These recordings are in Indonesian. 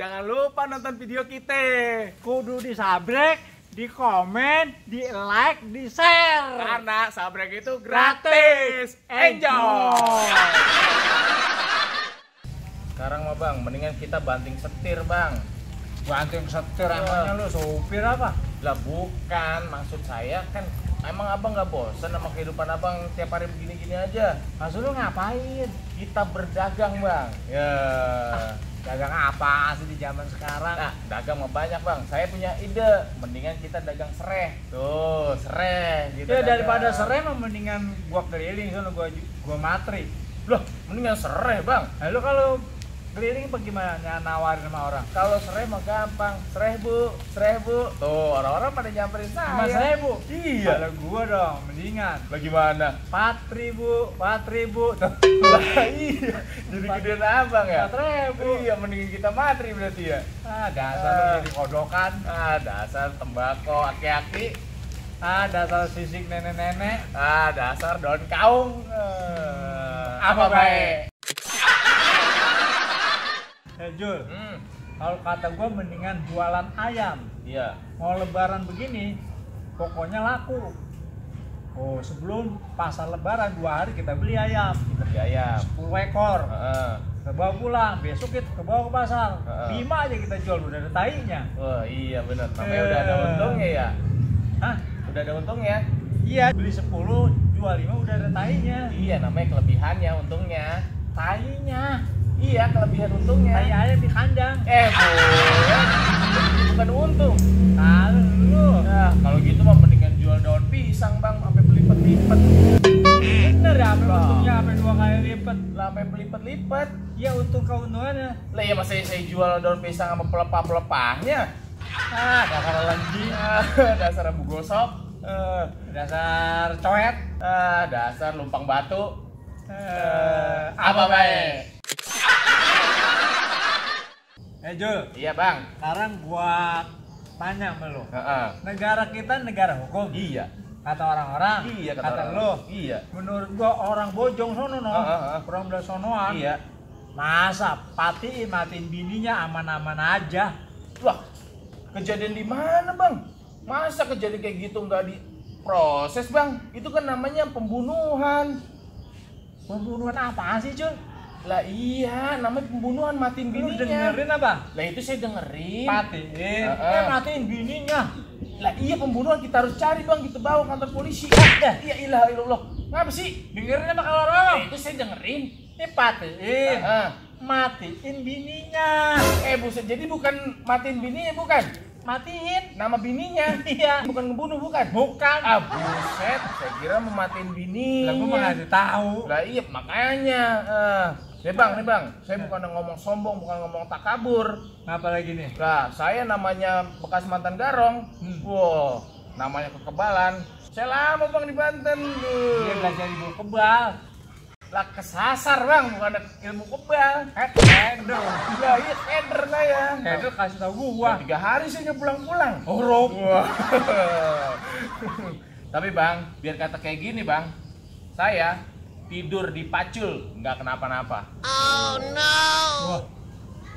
jangan lupa nonton video kita. Kudu disabrek, di komen, di like, di share. Karena sabrek itu gratis. Enjoy. Sekarang mah bang, mendingan kita banting setir bang. Banting setir emangnya lu supir apa? Lah bukan, maksud saya kan emang abang nggak bosan sama kehidupan abang tiap hari begini-gini aja? Maksud lu ngapain? Kita berdagang bang. Ya. Dagang apa sih di zaman sekarang? Nah, dagang mah banyak bang. Saya punya ide, mendingan kita dagang sereh. Tuh, sereh. Gitu Ya daripada sereh mah mendingan gua keliling sana gua matri. Loh, mendingan sereh bang. Nah, lu kalau keliling bagaimana nawarin sama orang? Kalau sereh mah gampang. Sereh bu. Tuh, orang-orang pada nyamperin saya. 5.000? Iya. Kalau gua dong, mendingan Bagaimana? 4.000 tuh. Lah iya. Jadi gedean abang ya? 4.000. Iya, mendingan kita matri berarti ya. Dasar lu jadi kodokan. Dasar tembakau aki-aki. Dasar sisik nenek-nenek. Dasar daun kaung. Apa baik? Jul, kalau kata gua mendingan jualan ayam. Iya. Mau lebaran begini, pokoknya laku. Oh, sebelum pasar lebaran 2 hari kita beli ayam. Kita beli ayam. 10 ekor. Kita bawa pulang, besok kita bawa ke pasar. 5 aja kita jual, udah ada tainya. Oh iya benar, namanya udah ada untungnya ya. Hah? Udah ada untungnya. Iya, beli 10, jual 5 udah ada tainya. Iya, namanya kelebihannya untungnya. Tainya. Iya, kelebihan untungnya. Tai ayam di kandang. Bukan untung. Kalau lu. Nah, kalau gitu mah mendingan jual daun pisang bang, sampai belipet-lipet. Bener ya, sampai untungnya sampai 2 kali lipat. Lah, sampai belipet-lipet. Ya untung keuntungannya. Lah ya masa saya jual daun pisang sama pelepah-pelepahnya. Dasar lenji. Dasar abu gosok. Dasar coet. Dasar lumpang batu. Apa baik? Jul, Iya bang. sekarang gua tanya sama lu. Negara kita negara hukum. Iya. Kata orang-orang. Iya kata orang. lu. Iya. Menurut gua orang bojong sono kurang belas sonoan. Iya. Masa matiin bininya aman-aman aja. Wah, kejadian di mana bang? Masa kejadian kayak gitu nggak diproses bang? Itu kan namanya pembunuhan. Pembunuhan apaan sih, Jul? Lah iya, namanya pembunuhan, matiin Lu bininya. dengerin apa? Lah itu saya dengerin. Matiin. Matiin bininya. Lah iya pembunuhan, kita harus cari bang, kita bawa kantor polisi. Iya ilah ilallah. Ngapa sih? Dengerin apa kalau orang? Itu saya dengerin. Ini matiin. Matiin bininya. Buset, jadi bukan matiin bininya bukan? Matiin. Nama bininya? Iya. Bukan ngebunuh bukan? Bukan. Buset, saya kira mau matiin bininya. Lah gua mah ngasih tahu. Lah iya makanya. Nih bang, saya bukan ngomong sombong, bukan ngomong takabur. Ngapa lagi nih? Nah, saya namanya bekas mantan garong. Wow, namanya kekebalan. Saya lama bang di Banten. Dia belajar ilmu kebal. Lah kesasar bang, bukan ilmu kebal. Eder. Lah iya, eder saya. Eder kasih tahu gua. 3 hari saya nggak pulang-pulang. Huruf. Wah. Tapi bang, biar kata kayak gini bang, saya tidur di pacul, nggak kenapa-napa. Oh no. Wah,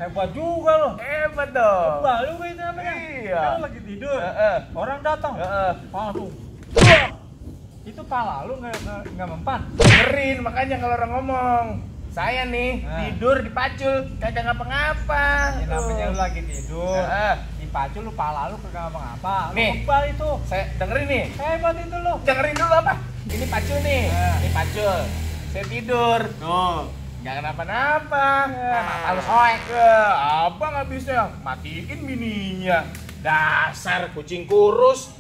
hebat juga loh. Hebat dong. Kebal juga itu namanya. Iya. Kan lagi tidur. Orang datang. Langsung. Itu pala lu nggak mempan. Dengerin makanya kalau orang ngomong. Saya nih tidur di pacul, kagak ngapa-ngapa. Ya namanya lu lagi tidur. Di pacul lu pala lu kagak ngapa-ngapa. Lu Nih. kebal itu. Saya dengerin nih. Hebat itu lu. Dengerin dulu apa? Ini pacul nih. Ini pacul. Saya tidur. Tuh, nggak kenapa-napa. Mata lu soek. Abang habisnya matiin bininya. Dasar kucing kurus.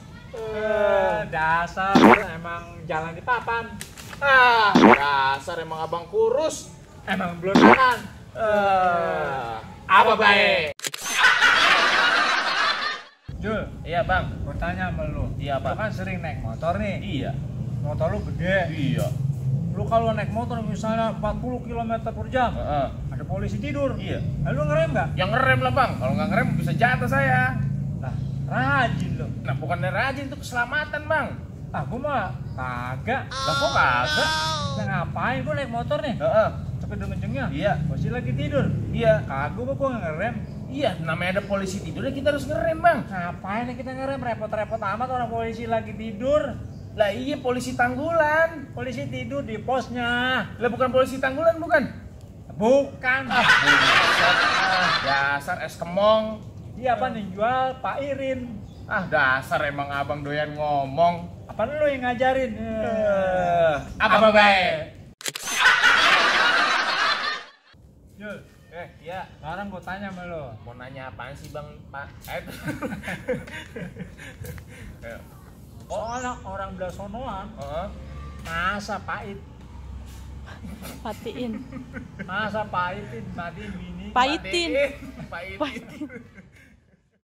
Dasar emang jalan di papan. Dasar emang abang kurus. Emang belum makan. Apa baik? Jul, Iya bang. gua tanya sama lu. Iya, Pak. Lu kan sering naik motor nih. Iya. Motor lu gede. Iya. Lu kalau naik motor misalnya 40 km per jam, ada polisi tidur. Iya. Nah, lu ngerem nggak? Yang ngerem lah bang. Kalau nggak ngerem bisa jatuh saya. Nah, rajin lu. Nah bukannya rajin, itu keselamatan bang. Gua mah kagak. Lah kok kagak? Nah, ngapain gua naik motor nih? Heeh. Tapi udah kencengnya. Iya. Masih lagi tidur. Iya. Kagak gua nggak ngerem. Iya, namanya ada polisi tidur, kita harus ngerem, Bang. Ngapain kita ngerem? Repot-repot amat orang polisi lagi tidur. Lah iya, polisi tanggulan. Polisi tidur di posnya. Lah bukan polisi tanggulan, bukan? Bukan. Dasar es kemong. Iya apa nih jual Pak Irin. Dasar emang abang doyan ngomong. Apa lu yang ngajarin? Apa baik? Yul, Iya. sekarang gua tanya sama lo. Mau nanya apaan sih, Bang? Pak? Soalnya orang belah sonoan, masa pahit, Patiin. masa pahitin, matiin bini. Pahitin. Pahitin.